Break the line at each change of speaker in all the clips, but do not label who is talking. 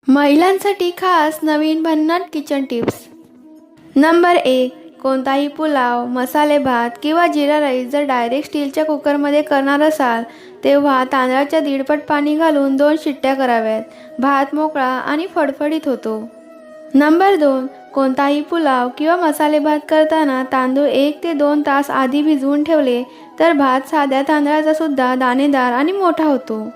महिलांसाठी खास नवीन भन्नाट किचन टिप्स। नंबर 1, कोणताही पुलाव, मसाले भात किंवा जिरा राईस जर डायरेक्ट स्टीलच्या कुकरमध्ये करणार असाल तेव्हा तांदळाच्या दीडपट पाणी घालून 2 शिट्ट्या कराव्यात। भात मोकळा आणि फडफडीत होतो। नंबर 2, कोणताही पुलाव किंवा मसाले भात करताना तांदूळ 1 ते 2 तास आधी भिजवून ठेवले तर भात साध्या तांदळाचा सुद्धा दाणेदार आणि मोठा होतो।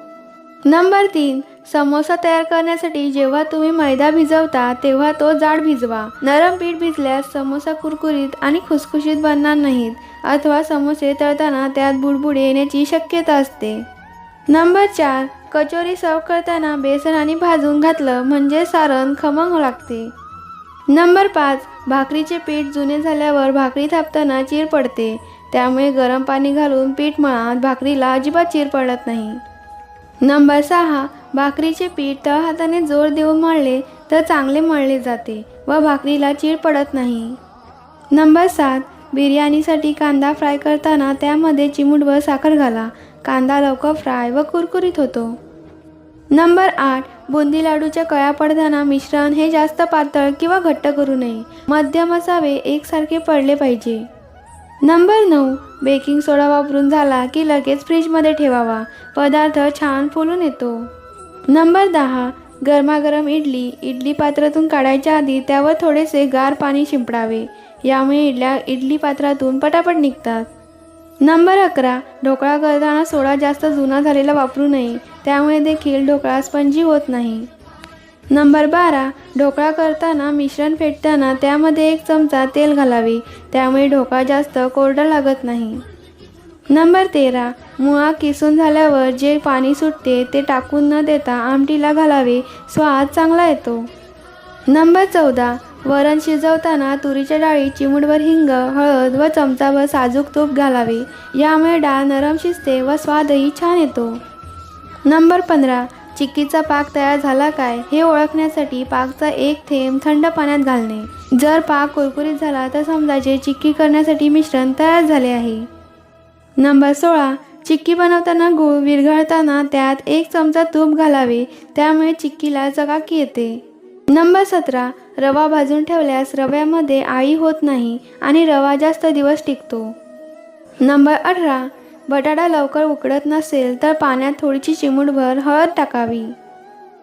नंबर 3, समोसा तयार करण्यासाठी जेव्हा तुम्ही मैदा भिजवता तेव्हा तो जाड भिजवा। नरम पीठ भिजल्यास समोसा कुरकुरीत आणि खुसखुशीत बनणार नाहीत अथवा समोसे तळताना त्यात बुडबुडे येण्याची शक्यता असते। नंबर 4, कचोरी सर्व करताना बेसन आणि भाजून घातलं म्हणजे सारण खमंग लागते। नंबर 5, भाकरीचे पीठ जुने झाल्यावर भाकरी थापताना चीर पडते, त्यामुळे गरम पाणी घालून पीठ मळा, भाकरीला अजिबात चीर पडत नाही। नंबर 6, भाकरीचे पीठ तळहाताने जोर देऊन मळले तर चांगले मळले जाते व भाकरीला चीर पडत नाही। नंबर 7, बिर्याणीसाठी कांदा फ्राय करताना त्यामध्ये चिमूटभर साखर घाला, कांदा लवकर फ्राय व कुरकुरीत होतो। नंबर 8, बुंदी लाडूच्या कळ्या पडताना मिश्रण हे जास्त पातळ किंवा घट्ट करू नये, मध्यम असावे, एकसारखे पडले पाहिजे। नंबर 9, बेकिंग सोडा वापरून झाला की लगेच फ्रीजमध्ये ठेवावा, पदार्थ छान फुलून येतो। नंबर 10, गरमागरम इडली पात्रातून काढायच्या आधी त्यावर थोडेसे गार पाणी शिंपडावे, यामुळे इडल्या इडली पात्रातून पटापट निघतात। नंबर 11, ढोकळा करताना सोडा जास्त जुना झालेला वापरू नये, त्यामुळे देखील ढोकळा स्पंजी होत नाही। नंबर 12, ढोकळा करताना मिश्रण फेटताना त्यामध्ये 1 चमचा तेल घालावे, त्यामुळे ढोकळा जास्त कोरडा लागत नाही। नंबर 13, मुळा किसून झाल्यावर जे पाणी सुटते ते टाकून न देता आमटीला घालावे, स्वाद चांगला येतो। नंबर 14, वरण शिजवताना तुरीच्या डाळीत चिमूटभर हिंग, हळद व चमचाभर साजूक तूप घालावे, यामुळे डाळ नरम शिजते व स्वादही छान येतो। नंबर 15, चिक्कीचा पाक तयार झाला काय हे ओळखण्यासाठी पाकचा 1 थेंब थंड पाण्यात घालणे। जर पाक कुरकुरीत झाला तर समजायचे चिक्की करण्यासाठी मिश्रण तयार झाले आहे। नंबर 16, चिक्की बनवताना गूळ विरघळताना त्यात 1 चमचा तूप घालावे, त्यामुळे चिक्कीला चकाकी येते। नंबर 17, रवा भाजून ठेवल्यास रव्यामध्ये आळी होत नाही आणि रवा जास्त दिवस टिकतो। नंबर 18, बटाटा लवकर उकडत नसेल तर पाण्यात थोडीशी चिमूटभर हळद टाकावी।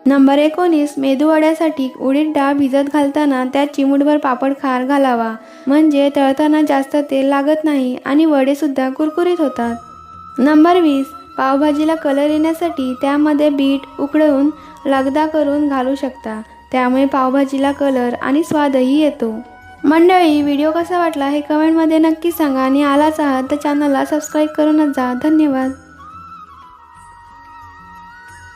नंबर 19, मेदूवड्यासाठी उडीद डाळ भिजत घालताना त्यात चिमूटभर पापड खार घालावा, म्हणजे तळताना जास्त तेल लागत नाही आणि वडेसुद्धा कुरकुरीत होतात। नंबर 20, पावभाजीला कलर येण्यासाठी त्यामध्ये बीट उकळून लगदा करून घालू शकता, त्यामुळे पावभाजीला कलर आणि स्वादही येतो। मंडळी, व्हिडिओ कसा वाटला हे कमेंटमध्ये नक्की सांगा आणि आलाच आहात तर चॅनलला सबस्क्राईब करूनच जा। धन्यवाद।